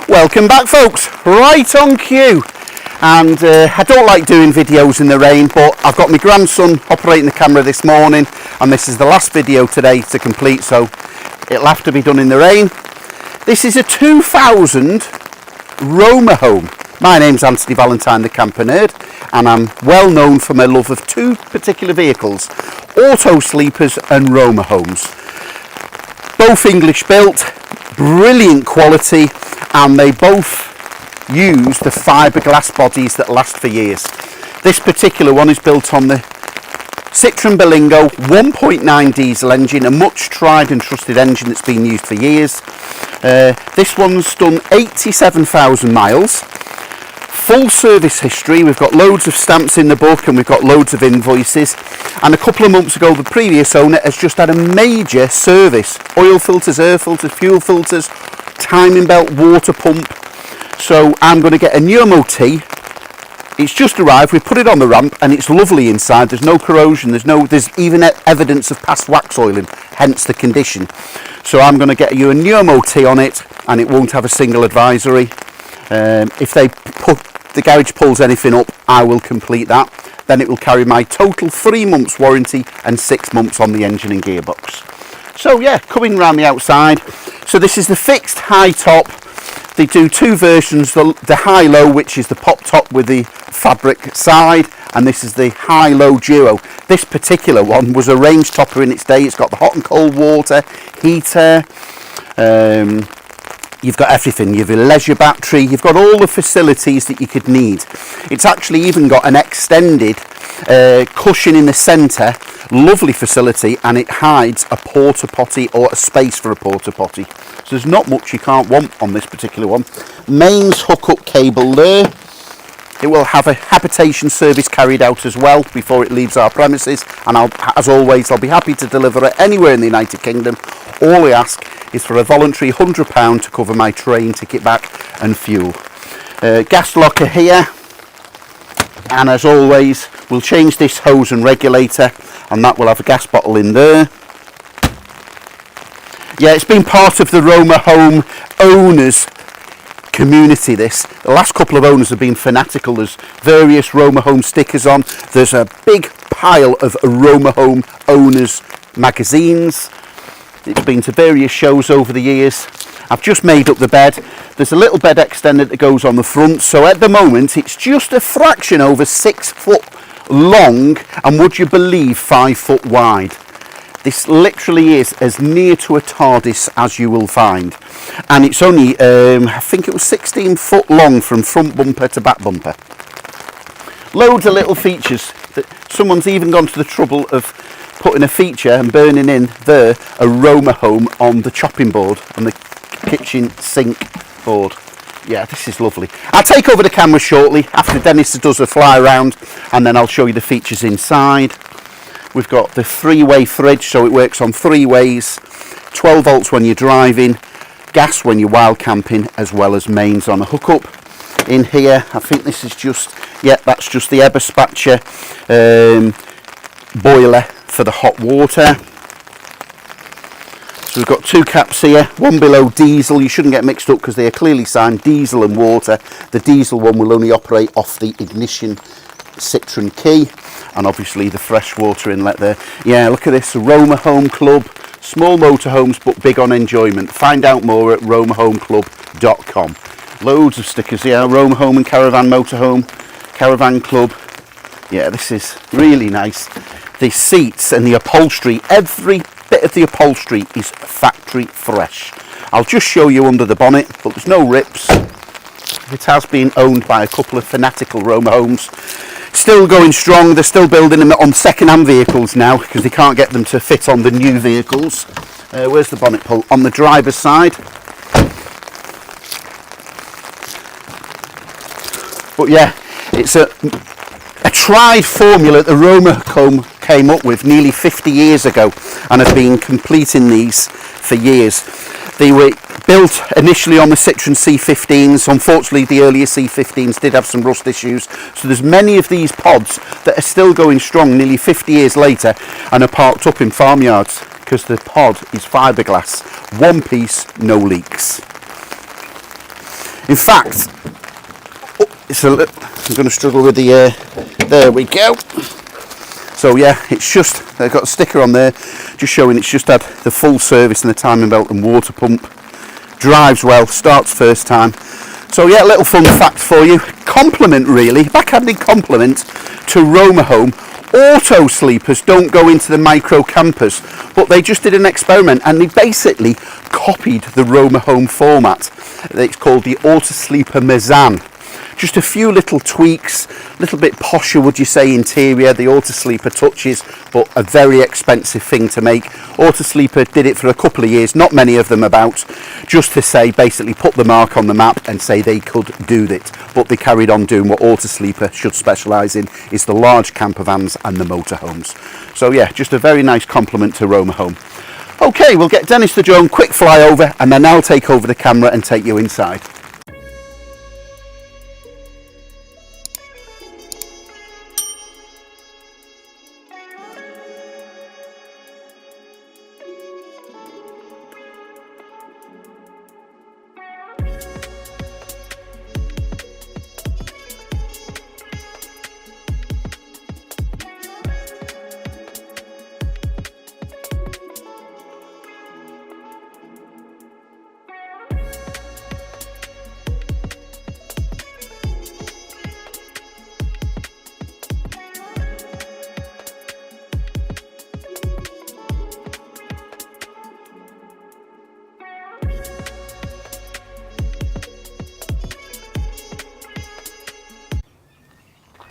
Welcome back, folks, right on cue. And I don't like doing videos in the rain, but I've got my grandson operating the camera this morning, and this is the last video today to complete, so it'll have to be done in the rain. This is a 2000 Romahome. My name's Anthony Valentine, the camper nerd, and I'm well known for my love of two particular vehicles, auto sleepers and Romahomes. Both English built, brilliant quality, and they both use the fiberglass bodies that last for years. This particular one is built on the Citroen Berlingo 1.9 diesel engine, a much tried and trusted engine that's been used for years. This one's done 87,000 miles. Full service history. We've got loads of stamps in the book and we've got loads of invoices, and a couple of months ago the previous owner has just had a major service: oil filters, air filters, fuel filters, timing belt, water pump. So I'm going to get a new MOT. It's just arrived, we put it on the ramp and it's lovely inside. There's no corrosion, there's even evidence of past wax oiling, hence the condition. So I'm going to get you a new MOT on it, and it won't have a single advisory. If the garage pulls anything up, I will complete that. Then it will carry my total 3 months warranty and 6 months on the engine and gearbox. So yeah, coming around the outside. So this is the fixed high top. They do two versions, the high-low, which is the pop top with the fabric side, and this is the high-low duo. This particular one was a range topper in its day. It's got the hot and cold water, heater, you've got everything. You've a leisure battery, you've got all the facilities that you could need. It's actually even got an extended cushion in the centre, lovely facility, and it hides a porta potty or a space for a porta potty. So there's not much you can't want on this particular one. Mains hookup cable there. It will have a habitation service carried out as well before it leaves our premises, and as always, I'll be happy to deliver it anywhere in the United Kingdom. All I ask is for a voluntary £100 to cover my train ticket back and fuel. Gas locker here, and as always, we'll change this hose and regulator, and that will have a gas bottle in there. Yeah, it's been part of the Romahome owners community, this. The last couple of owners have been fanatical. There's various Romahome stickers on. There's a big pile of Romahome owners magazines. It's been to various shows over the years. I've just made up the bed. There's a little bed extender that goes on the front, so at the moment it's just a fraction over 6 foot long, and would you believe 5 foot wide. This literally is as near to a TARDIS as you will find, and it's only I think it was 16 foot long from front bumper to back bumper. Loads of little features that someone's even gone to the trouble of putting a feature and burning in there a Romahome on the chopping board and the kitchen sink board. Yeah, this is lovely. I'll take over the camera shortly after Dennis does a fly around, and then I'll show you the features inside. We've got the 3-way fridge, so it works on 3 ways, 12 volts when you're driving, gas when you're wild camping, as well as mains on a hookup. In here, I think this is just, yeah, that's just the Eberspacher boiler for the hot water. So we've got 2 caps here, one below diesel. You shouldn't get mixed up because they are clearly signed diesel and water. The diesel one will only operate off the ignition Citroen key, and obviously the fresh water inlet there. Yeah, look at this, Romahome Club, small motorhomes but big on enjoyment. Find out more at romahomeclub.com. Loads of stickers here, Romahome and Caravan Motorhome, Caravan Club. Yeah, this is really nice. The seats and the upholstery, every bit of the upholstery is factory fresh. I'll just show you under the bonnet, but there's no rips. It has been owned by a couple of fanatical Romahomes. Still going strong. They're still building them on second-hand vehicles now because they can't get them to fit on the new vehicles. Where's the bonnet pull? On the driver's side. But yeah, it's a tried formula that the Romahome came up with nearly 50 years ago, and have been completing these for years. They were built initially on the Citroen C15s. Unfortunately, the earlier C15s did have some rust issues. So there's many of these pods that are still going strong nearly 50 years later and are parked up in farmyards because the pod is fiberglass. One piece, no leaks. In fact, I'm going to struggle with the there we go. So yeah, it's just, they've got a sticker on there just showing it's just had the full service and the timing belt and water pump. Drives well, starts first time. So yeah, little fun fact for you. Compliment really, backhanded compliment to Romahome. Auto sleepers don't go into the micro campers, but they just did an experiment and they basically copied the Romahome format. It's called the Auto Sleeper Mezzan. Just a few little tweaks, a little bit posher would you say interior, the Auto Sleeper touches, but a very expensive thing to make. Auto Sleeper did it for a couple of years, not many of them about, just to say, basically put the mark on the map and say they could do it. But they carried on doing what Auto Sleeper should specialise in, is the large camper vans and the motorhomes. So yeah, just a very nice compliment to Romahome. Okay, we'll get Dennis the drone, quick flyover, and then I'll take over the camera and take you inside.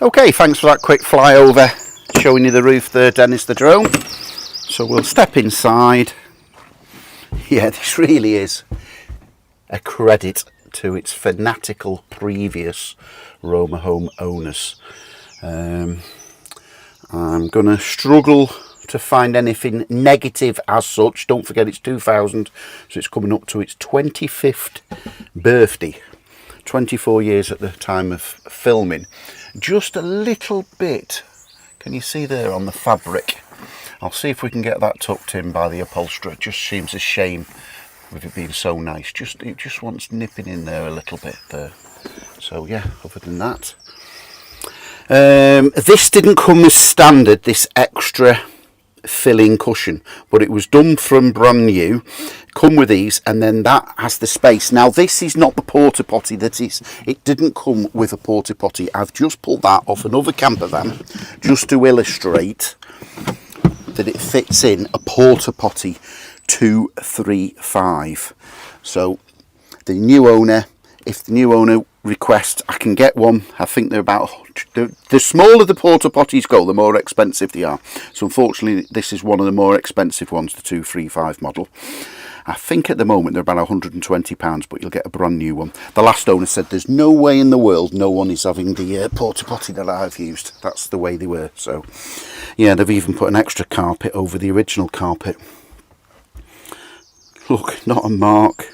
Okay, thanks for that quick flyover, showing you the roof there, Dennis the drone. So we'll step inside. Yeah, this really is a credit to its fanatical previous Romahome owners. I'm going to struggle to find anything negative as such. Don't forget it's 2000, so it's coming up to its 25th birthday. 24 years at the time of filming. Just a little bit, can you see there on the fabric? I'll see if we can get that tucked in by the upholsterer. It just seems a shame with it being so nice. It just wants nipping in there a little bit there. So yeah, other than that, this didn't come as standard, this extra filling cushion, but it was done from brand new, come with these, and then that has the space. Now this is not the porta potty, it didn't come with a porta potty. I've just pulled that off another camper van just to illustrate that it fits in a porta potty 235. So the new owner, if the new owner requests, I can get one. I think they're about, the smaller the porta potties go, the more expensive they are. So unfortunately this is one of the more expensive ones, the 235 model. I think at the moment they're about £120, but you'll get a brand new one. The last owner said there's no way in the world no one is having the porta potty that I've used. That's the way they were. So yeah, they've even put an extra carpet over the original carpet. Look, not a mark.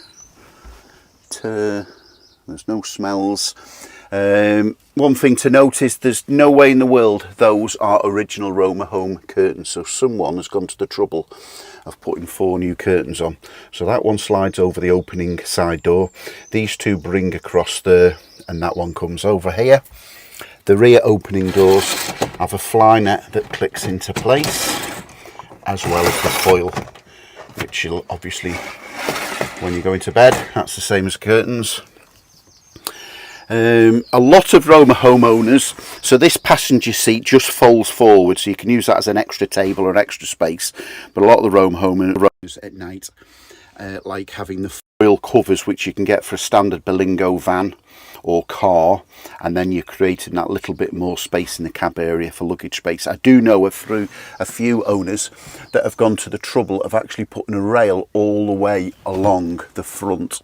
There's no smells. One thing to notice, there's no way in the world those are original Romahome curtains. So someone has gone to the trouble of putting 4 new curtains on. So that one slides over the opening side door. These two bring across there, and that one comes over here. The rear opening doors have a fly net that clicks into place, as well as the foil, which you'll obviously, when you go into bed, that's the same as curtains. A lot of Romahome owners, so this passenger seat just folds forward, so you can use that as an extra table or extra space. But a lot of the Romahome owners at night like having the foil covers, which you can get for a standard Berlingo van or car, and then you're creating that little bit more space in the cab area for luggage space. I do know through a few owners that have gone to the trouble of actually putting a rail all the way along the front.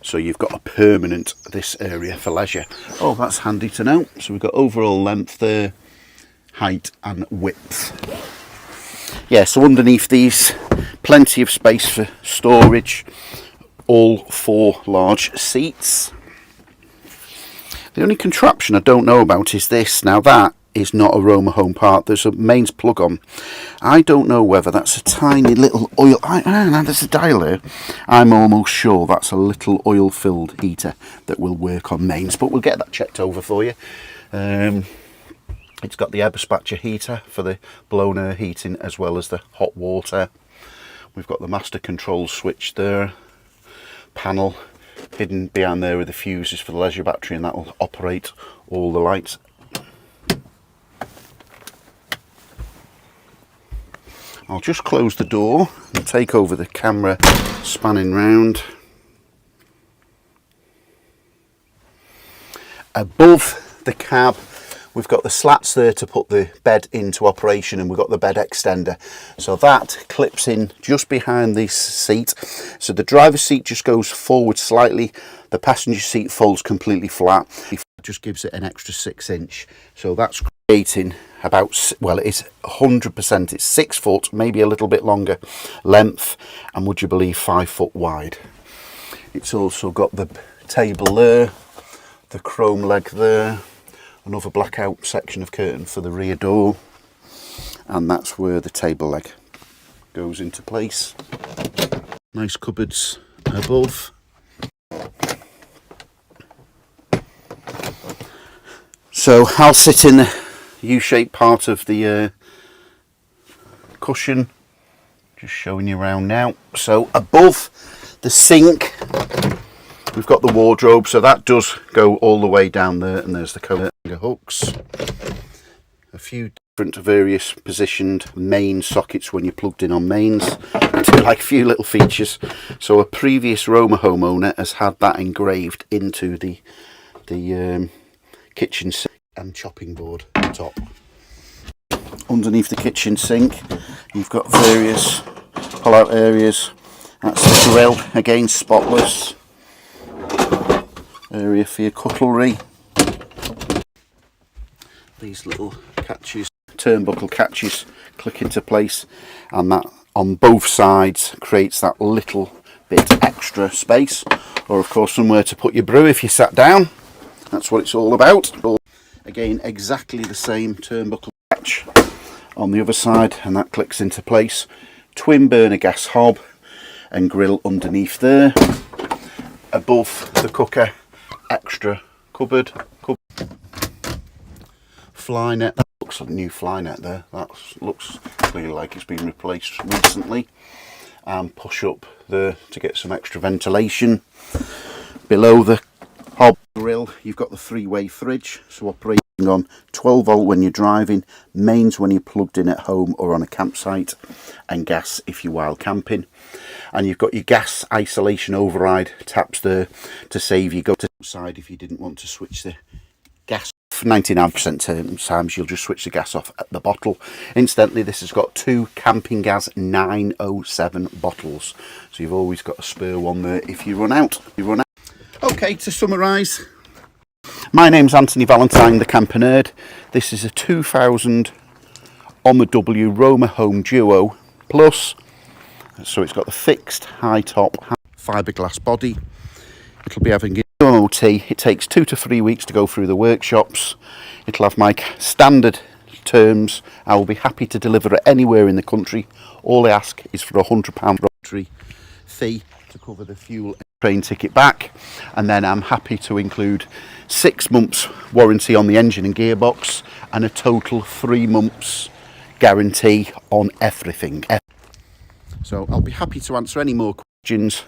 So you've got a permanent this area for leisure. Oh, that's handy to know. So we've got overall length there, height and width. Yeah, so underneath these, plenty of space for storage. All 4 large seats. The only contraption I don't know about is this. Now that is not a Romahome part. There's a mains plug on. I don't know whether that's a tiny little oil. There's a dial there. I'm almost sure that's a little oil filled heater that will work on mains, but we'll get that checked over for you. It's got the air dispatcher heater for the blown air heating as well as the hot water. We've got the master control switch there. Panel hidden behind there with the fuses for the leisure battery, and that will operate all the lights. I'll just close the door and take over the camera spanning round. Above the cab we've got the slats there to put the bed into operation, and we've got the bed extender. So that clips in just behind this seat. So the driver's seat just goes forward slightly. The passenger seat folds completely flat. It just gives it an extra 6-inch. So that's creating about, well, it is 100%. It's 6 foot, maybe a little bit longer length, and would you believe 5 foot wide. It's also got the table there, the chrome leg there, another blackout section of curtain for the rear door, and that's where the table leg goes into place. Nice cupboards above. So I'll sit in the U-shaped part of the cushion, just showing you around now. So above the sink we've got the wardrobe, so that does go all the way down there, and there's the coat hooks. A few different various positioned main sockets when you're plugged in on mains. I do like a few little features. So a previous Romahome owner has had that engraved into the kitchen sink and chopping board top. Underneath the kitchen sink you've got various pull out areas. That's the grill, again spotless. Area for your cutlery. These little catches, turnbuckle catches, click into place, and that on both sides creates that little bit extra space, or of course somewhere to put your brew if you sat down. That's what it's all about. Again, exactly the same turnbuckle catch on the other side, and that clicks into place. Twin burner gas hob and grill underneath there. Above the cooker, extra cupboard. Fly net. That looks like a new fly net there. That looks clearly like it's been replaced recently. And push up there to get some extra ventilation. Below the hob grill you've got the 3-way fridge, so operating on 12 volt when you're driving, mains when you're plugged in at home or on a campsite, and gas if you're wild camping. And you've got your gas isolation override taps there to save you go to the side if you didn't want to switch the gas. 99% times you'll just switch the gas off at the bottle. Incidentally, this has got 2 camping gas 907 bottles, so you've always got a spare one there if you run out. Okay, to summarise, my name's Anthony Valentine, the Camper Nerd. This is a 2000 on the W Romahome Duo Plus. So it's got the fixed high top fiberglass body. It'll be having an MOT. It takes 2 to 3 weeks to go through the workshops. It'll have my standard terms. I will be happy to deliver it anywhere in the country. All I ask is for £100 rotary fee to cover the fuel and train ticket back, and then I'm happy to include 6 months warranty on the engine and gearbox and a total 3 months guarantee on everything. So I'll be happy to answer any more questions.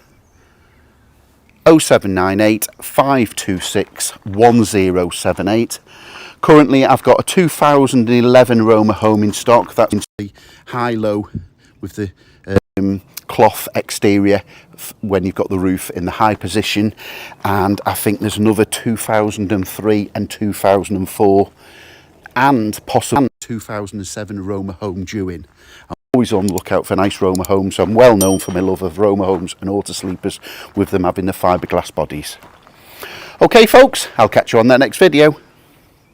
0798 526 1078. Currently I've got a 2011 Romahome in stock. That's the high-low with the cloth exterior when you've got the roof in the high position, and I think there's another 2003 and 2004 and possibly 2007 Romahome due in. I'm always on the lookout for nice Romahomes, so I'm well known for my love of Romahomes and auto sleepers with them having the fiberglass bodies. Okay folks, I'll catch you on that next video.